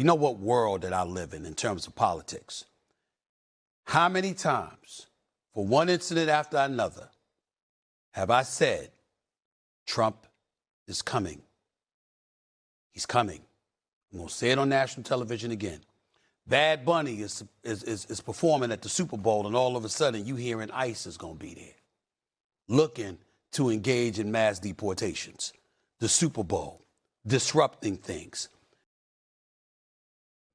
know what world that I live in terms of politics. How many times, for one incident after another, have I said, Trump is coming? He's coming. I'm going to say it on national television again. Bad Bunny is performing at the Super Bowl, and all of a sudden you hearing ICE is going to be there, looking to engage in mass deportations. The Super Bowl, disrupting things.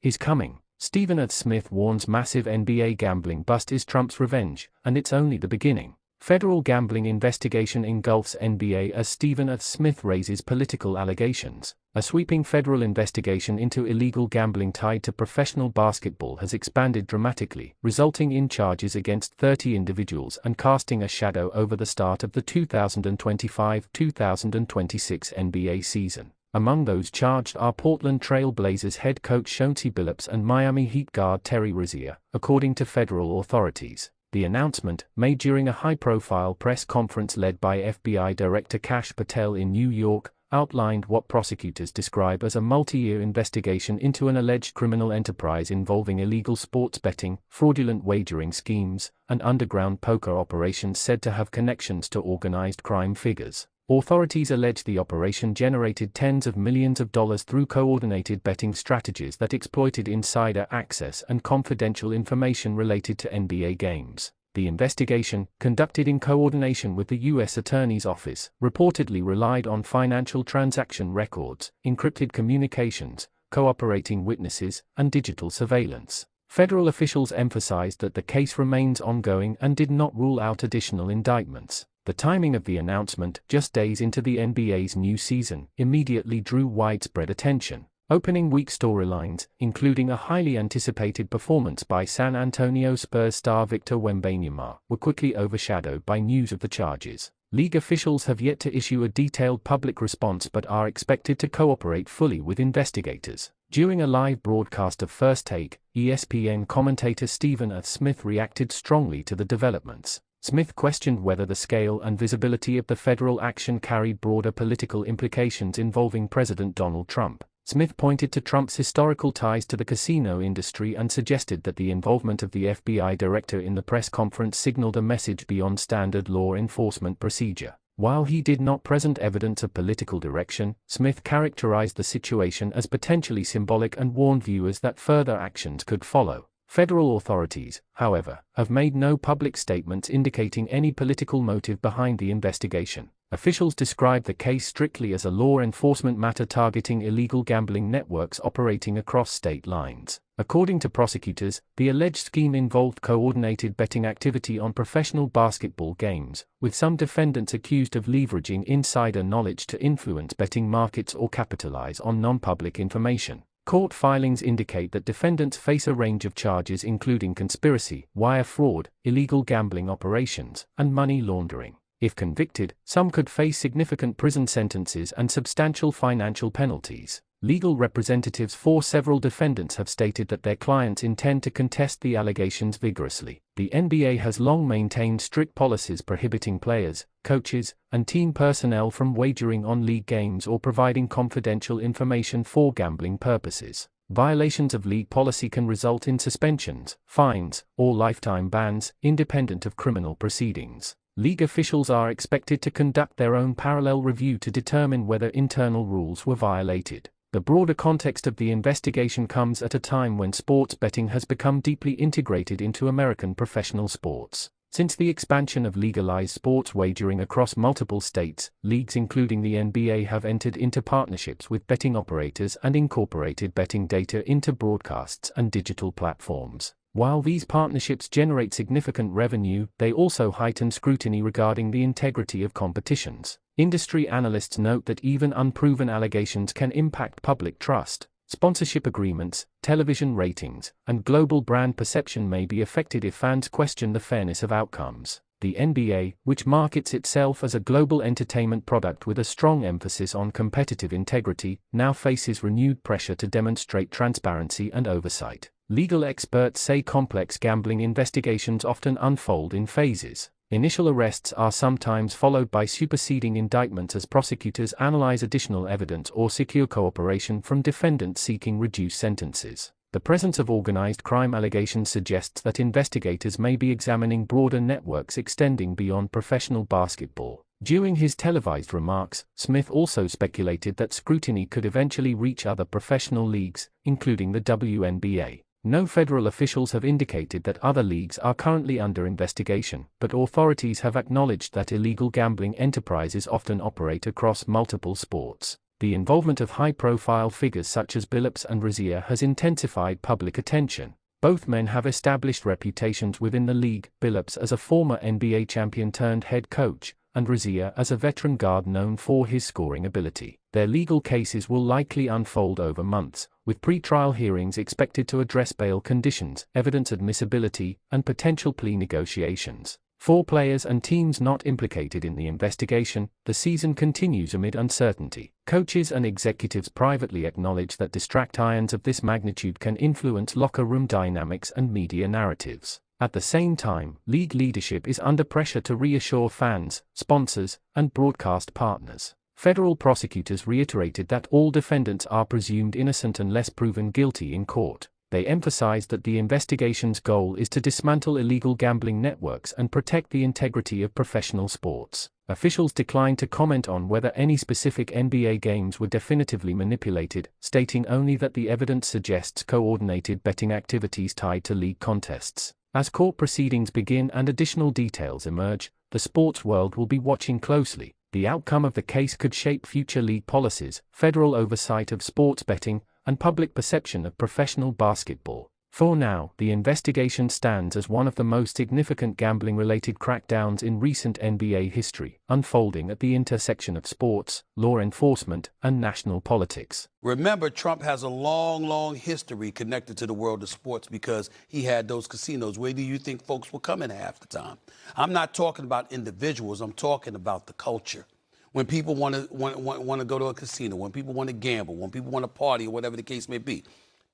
He's coming. Stephen F. Smith warns massive NBA gambling bust is Trump's revenge, and it's only the beginning. Federal gambling investigation engulfs NBA as Stephen F. Smith raises political allegations. A sweeping federal investigation into illegal gambling tied to professional basketball has expanded dramatically, resulting in charges against 30 individuals and casting a shadow over the start of the 2025-2026 NBA season. Among those charged are Portland Trail Blazers head coach Chauncey Billups and Miami Heat guard Terry Rozier, according to federal authorities. The announcement, made during a high-profile press conference led by FBI Director Kash Patel in New York, outlined what prosecutors describe as a multi-year investigation into an alleged criminal enterprise involving illegal sports betting, fraudulent wagering schemes, and underground poker operations said to have connections to organized crime figures. Authorities allege the operation generated tens of millions of dollars through coordinated betting strategies that exploited insider access and confidential information related to NBA games. The investigation, conducted in coordination with the U.S. Attorney's Office, reportedly relied on financial transaction records, encrypted communications, cooperating witnesses, and digital surveillance. Federal officials emphasized that the case remains ongoing and did not rule out additional indictments. The timing of the announcement, just days into the NBA's new season, immediately drew widespread attention. Opening week storylines, including a highly anticipated performance by San Antonio Spurs star Victor Wembanyama, were quickly overshadowed by news of the charges. League officials have yet to issue a detailed public response but are expected to cooperate fully with investigators. During a live broadcast of First Take, ESPN commentator Stephen F. Smith reacted strongly to the developments. Smith questioned whether the scale and visibility of the federal action carried broader political implications involving President Donald Trump. Smith pointed to Trump's historical ties to the casino industry and suggested that the involvement of the FBI director in the press conference signaled a message beyond standard law enforcement procedure. While he did not present evidence of political direction, Smith characterized the situation as potentially symbolic and warned viewers that further actions could follow. Federal authorities, however, have made no public statements indicating any political motive behind the investigation. Officials described the case strictly as a law enforcement matter targeting illegal gambling networks operating across state lines. According to prosecutors, the alleged scheme involved coordinated betting activity on professional basketball games, with some defendants accused of leveraging insider knowledge to influence betting markets or capitalize on non-public information. Court filings indicate that defendants face a range of charges including conspiracy, wire fraud, illegal gambling operations, and money laundering. If convicted, some could face significant prison sentences and substantial financial penalties. Legal representatives for several defendants have stated that their clients intend to contest the allegations vigorously. The NBA has long maintained strict policies prohibiting players, coaches, and team personnel from wagering on league games or providing confidential information for gambling purposes. Violations of league policy can result in suspensions, fines, or lifetime bans, independent of criminal proceedings. League officials are expected to conduct their own parallel review to determine whether internal rules were violated. The broader context of the investigation comes at a time when sports betting has become deeply integrated into American professional sports. Since the expansion of legalized sports wagering across multiple states, leagues including the NBA have entered into partnerships with betting operators and incorporated betting data into broadcasts and digital platforms. While these partnerships generate significant revenue, they also heighten scrutiny regarding the integrity of competitions. Industry analysts note that even unproven allegations can impact public trust. Sponsorship agreements, television ratings, and global brand perception may be affected if fans question the fairness of outcomes. The NBA, which markets itself as a global entertainment product with a strong emphasis on competitive integrity, now faces renewed pressure to demonstrate transparency and oversight. Legal experts say complex gambling investigations often unfold in phases. Initial arrests are sometimes followed by superseding indictments as prosecutors analyze additional evidence or secure cooperation from defendants seeking reduced sentences. The presence of organized crime allegations suggests that investigators may be examining broader networks extending beyond professional basketball. During his televised remarks, Smith also speculated that scrutiny could eventually reach other professional leagues, including the WNBA. No federal officials have indicated that other leagues are currently under investigation, but authorities have acknowledged that illegal gambling enterprises often operate across multiple sports. The involvement of high-profile figures such as Billups and Rozier has intensified public attention. Both men have established reputations within the league, Billups as a former NBA champion turned head coach, and Rozier as a veteran guard known for his scoring ability. Their legal cases will likely unfold over months, with pre-trial hearings expected to address bail conditions, evidence admissibility, and potential plea negotiations. For players and teams not implicated in the investigation, the season continues amid uncertainty. Coaches and executives privately acknowledge that distractions of this magnitude can influence locker room dynamics and media narratives. At the same time, league leadership is under pressure to reassure fans, sponsors, and broadcast partners. Federal prosecutors reiterated that all defendants are presumed innocent unless proven guilty in court. They emphasized that the investigation's goal is to dismantle illegal gambling networks and protect the integrity of professional sports. Officials declined to comment on whether any specific NBA games were definitively manipulated, stating only that the evidence suggests coordinated betting activities tied to league contests. As court proceedings begin and additional details emerge, the sports world will be watching closely. The outcome of the case could shape future league policies, federal oversight of sports betting, and public perception of professional basketball. For now, the investigation stands as one of the most significant gambling-related crackdowns in recent NBA history, unfolding at the intersection of sports, law enforcement, and national politics. Remember, Trump has a long history connected to the world of sports because he had those casinos. Where do you think folks were coming half the time? I'm not talking about individuals. I'm talking about the culture. When people want to go to a casino, when people want to gamble, when people want to party, or whatever the case may be.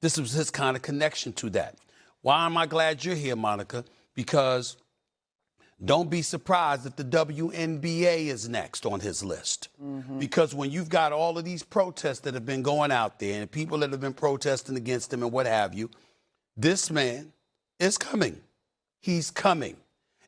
This was his kind of connection to that. Why am I glad you're here, Monica? Because don't be surprised if the WNBA is next on his list. Because when you've got all of these protests that have been going out there and people that have been protesting against him and what have you, this man is coming. He's coming.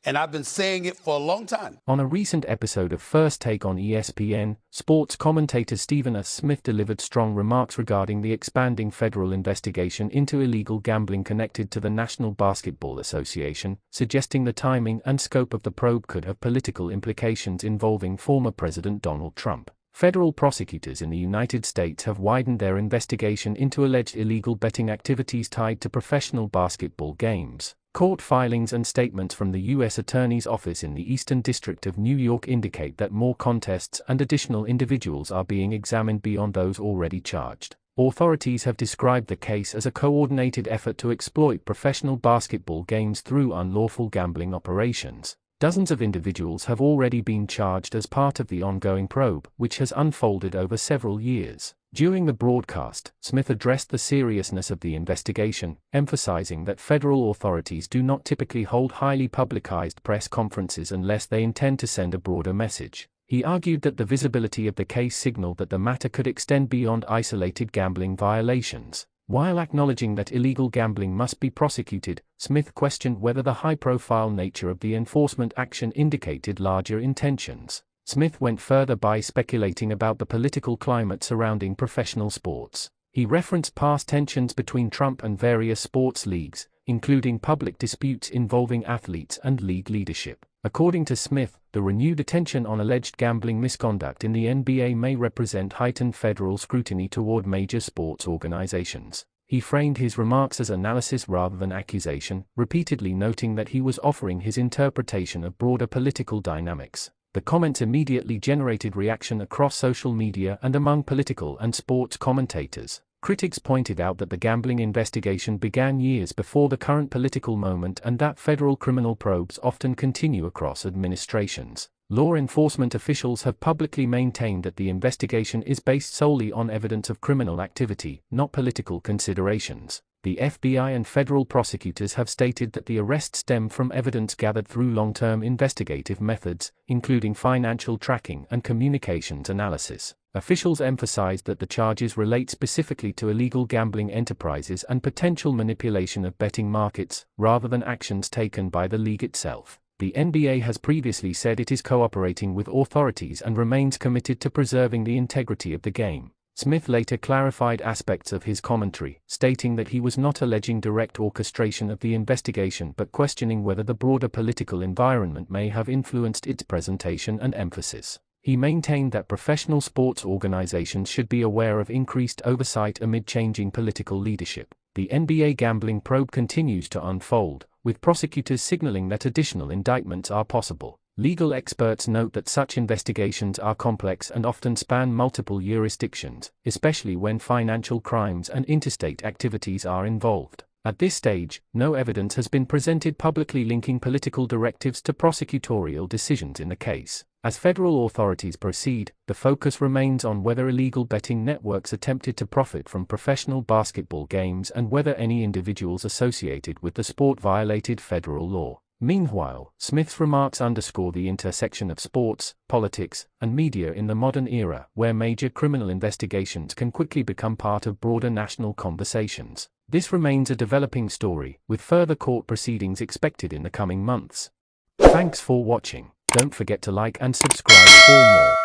And I've been saying it for a long time. On a recent episode of First Take on ESPN, sports commentator Stephen S. Smith delivered strong remarks regarding the expanding federal investigation into illegal gambling connected to the National Basketball Association, suggesting the timing and scope of the probe could have political implications involving former President Donald Trump. Federal prosecutors in the United States have widened their investigation into alleged illegal betting activities tied to professional basketball games. Court filings and statements from the U.S. Attorney's Office in the Eastern District of New York indicate that more contests and additional individuals are being examined beyond those already charged. Authorities have described the case as a coordinated effort to exploit professional basketball games through unlawful gambling operations. Dozens of individuals have already been charged as part of the ongoing probe, which has unfolded over several years. During the broadcast, Smith addressed the seriousness of the investigation, emphasizing that federal authorities do not typically hold highly publicized press conferences unless they intend to send a broader message. He argued that the visibility of the case signaled that the matter could extend beyond isolated gambling violations. While acknowledging that illegal gambling must be prosecuted, Smith questioned whether the high-profile nature of the enforcement action indicated larger intentions. Smith went further by speculating about the political climate surrounding professional sports. He referenced past tensions between Trump and various sports leagues, including public disputes involving athletes and league leadership. According to Smith, the renewed attention on alleged gambling misconduct in the NBA may represent heightened federal scrutiny toward major sports organizations. He framed his remarks as analysis rather than accusation, repeatedly noting that he was offering his interpretation of broader political dynamics. The comments immediately generated reaction across social media and among political and sports commentators. Critics pointed out that the gambling investigation began years before the current political moment and that federal criminal probes often continue across administrations. Law enforcement officials have publicly maintained that the investigation is based solely on evidence of criminal activity, not political considerations. The FBI and federal prosecutors have stated that the arrests stem from evidence gathered through long-term investigative methods, including financial tracking and communications analysis. Officials emphasized that the charges relate specifically to illegal gambling enterprises and potential manipulation of betting markets, rather than actions taken by the league itself. The NBA has previously said it is cooperating with authorities and remains committed to preserving the integrity of the game. Smith later clarified aspects of his commentary, stating that he was not alleging direct orchestration of the investigation but questioning whether the broader political environment may have influenced its presentation and emphasis. He maintained that professional sports organizations should be aware of increased oversight amid changing political leadership. The NBA gambling probe continues to unfold, with prosecutors signaling that additional indictments are possible. Legal experts note that such investigations are complex and often span multiple jurisdictions, especially when financial crimes and interstate activities are involved. At this stage, no evidence has been presented publicly linking political directives to prosecutorial decisions in the case. As federal authorities proceed, the focus remains on whether illegal betting networks attempted to profit from professional basketball games and whether any individuals associated with the sport violated federal law. Meanwhile, Smith's remarks underscore the intersection of sports, politics, and media in the modern era, where major criminal investigations can quickly become part of broader national conversations. This remains a developing story, with further court proceedings expected in the coming months. Thanks for watching. Don't forget to like and subscribe for more.